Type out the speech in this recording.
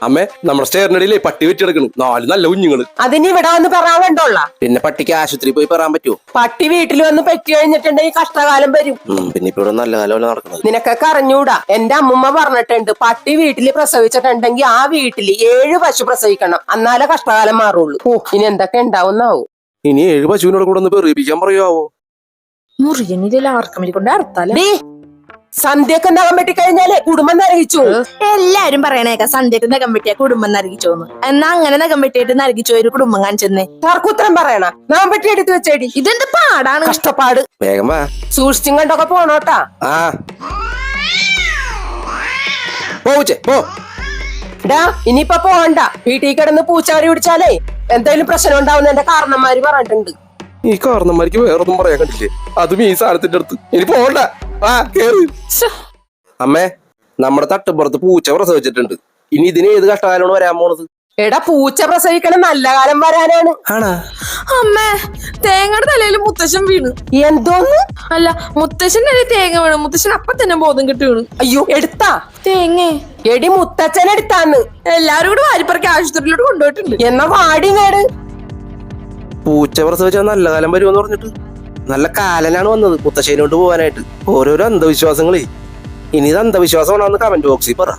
അമ്മേ നമ്മുടെ സ്റ്റേറിനടിയിലേ പട്ടി വെച്ചെടുക്കണ് 4 നല്ല കുഞ്ഞുങ്ങള്. അതിന് ഇവിടെ വന്ന് പറയാൻ വേണ്ടോള്ള. പിന്നെ പട്ടിക്ക് ആശുപത്രി പോയി പറയാൻ പറ്റുമോ? പട്ടി വീട്ടിൽ വന്ന് പെറ്റി കഴിഞ്ഞിട്ടുണ്ടെങ്കിൽ കഷ്ടകാലം വരും. പിന്നെ ഇപ്പൊ ഇവിടെ നല്ല കാലം നടക്കുന്നത്. നിനക്കൊക്കെ അറിഞ്ഞൂടാ. എന്റെ അമ്മുമ്മ പറഞ്ഞിട്ടുണ്ട്, പട്ടി വീട്ടില് പ്രസവിച്ചിട്ടുണ്ടെങ്കിൽ ആ വീട്ടില് 7 പശു പ്രസവിക്കണം, എന്നാലേ കഷ്ടകാലം മാറുള്ളൂ. ഇനി എന്തൊക്കെ ഉണ്ടാവുന്നാവും. ഇനി 7 പശുവിനോട് കൂടെ ഒന്ന് പെറിയിപ്പിക്കാൻ പറയാവോ? മുറിയനിൽ ആർക്കും കൊണ്ട് അർത്ഥല്ല. സന്ധ്യക്ക് നഖം വെട്ടി കഴിഞ്ഞാലേ കുടുംബം നരകിച്ചു. എല്ലാരും പറയണേക്ക സന്ധ്യക്ക് നഖം വെട്ടിയ കുടുംബം നരകിച്ചോന്ന്. എന്നാ അങ്ങനെ നഖം വെട്ടിയിട്ട് നരകിച്ചോ ഒരു കുടുംബം കാണിച്ചെന്നേ. തർക്കുത്തരം പറയണ. നഖം വെട്ടി എടുത്ത് വെച്ചേടി. ഇതെന്ത് പാടാണ്, കഷ്ടപ്പാട്. വേഗം വാ, സൂക്ഷിച്ചും കണ്ടൊക്കെ പോണോട്ടാ. ആ പോച്ചേ പോ. ഡാ ഇനിയിപ്പൊ പോകണ്ട. വീട്ടിൽ കിടന്ന് പൂച്ചാടി പിടിച്ചാലേ എന്തെങ്കിലും പ്രശ്നം ഉണ്ടാവുന്ന എന്റെ കാരണന്മാര് പറഞ്ഞിട്ടുണ്ട്. ഈ കാരണന്മാർക്ക് വേറൊന്നും പറയാൻ കണ്ടില്ലേ? അതും ഈ സാധനത്തിന്റെ അടുത്ത്. ഇനി പോണ്ട, ആ കേറി. അമ്മേ, നമ്മുടെ തട്ടുപുറത്ത് പൂച്ച പ്രസവിച്ചിട്ടുണ്ട്. ഇനി ഇതിന് ഏത് കഷ്ടകാലമാണ് വരാൻ പോണത്? എടാ പൂച്ച പ്രസവിക്കണം നല്ല കാലം വരാനാണ്. ആണാ? അമ്മേ, തേങ്ങയുടെ തലയിൽ മുത്തശ്ശൻ വീണ്. എന്തോന്ന്? അല്ല, മുത്തശ്ശന്റെ തലയിൽ തേങ്ങ വീണ്. മുത്തശ്ശൻ അപ്പൊ തന്നെ ബോധം കെട്ടി വീണു. അയ്യോ, എടുത്താ തേങ്ങ? എടി മുത്തച്ഛൻ എടുത്താന്ന്. എല്ലാരും കൂടെ വാരിപ്പറക്കി ആശുപത്രിയിലോട്ട് കൊണ്ടുപോയിട്ടുണ്ട്. എന്നാ വാടി കേട്. പൂച്ച പ്രസവിച്ചാൽ നല്ല കാലം വരുമെന്ന് പറഞ്ഞിട്ട് നല്ല കാലനാണ് വന്നത് മുത്തശ്ശേനോട്ട് പോകാനായിട്ട്. ഓരോരോ അന്ധവിശ്വാസങ്ങളേ. ഇനി ഇത് അന്ധവിശ്വാസമാണെന്ന് കമന്റ് ബോക്സിൽ പറ.